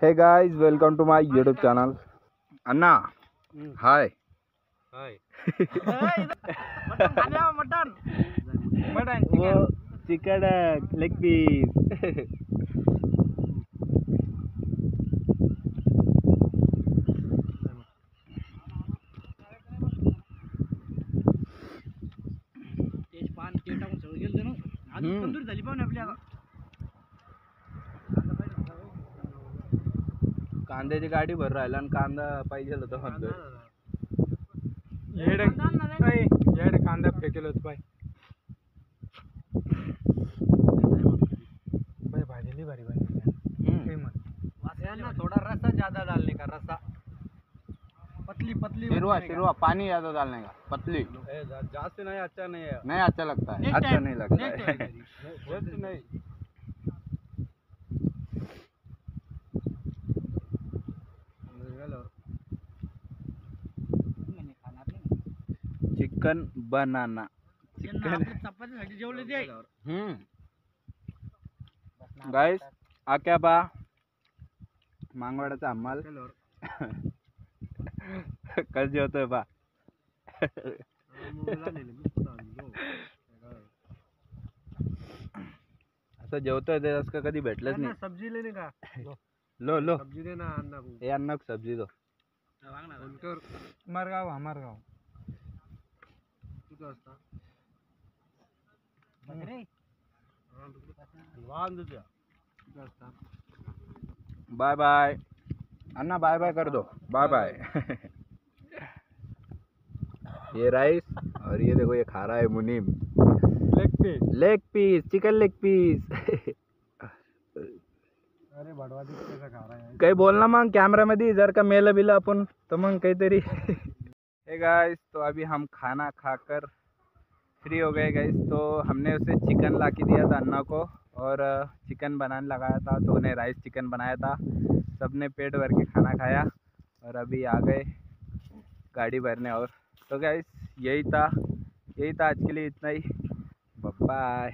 हे guys, welcome to my YouTube channel. अन्ना हाय हाय मटन वो चिकन लेग पीस। कांद्याची गाडी भर राहिला आणि कांदा पाहिजे होता म्हणतोय। येड कांदा फेकेल होत बाय भाजीली भारी भाजी थोड़ा रसा ज्यादा डालने का, रसा पतली पतली शिरवा पानी ज्यादा डालने का, पतली जास्त नहीं, अच्छा नहीं है, नहीं अच्छा लगता है, अच्छा नहीं लगता है। नहीं चिकन बनाना गाइस आक्या बा मांगवाड्याचा हमाल कस जेवतोय बा। असं जेवतोय ते रस का कधी भेटलंच नाही। सब्जी लेने का लो लो सब्जी देना, अन्ना को ये अन्ना को सब्जी दो। मारगाव बाय बाय अन्ना, बाय बाय कर दो, बाय बाय। ये राइस और ये देखो ये खा रहा है मुनीम leg piece, chicken leg piece. अरे बडवा कैसा खा रहा है, काही बोल ना मग कॅमेरा मध्ये, जर का मेल बिल आपण तर मग काहीतरी। हे गाइस, तो अभी हम खाना खाकर फ्री हो गए गाइस। तो हमने उसे चिकन ला के दिया था अन्ना को, और चिकन बनाने लगाया था, तो उन्हें राइस चिकन बनाया था। सबने पेट भर के खाना खाया और अभी आ गए गाड़ी भरने। और तो गाइस यही था आज के लिए, इतना ही। बाय।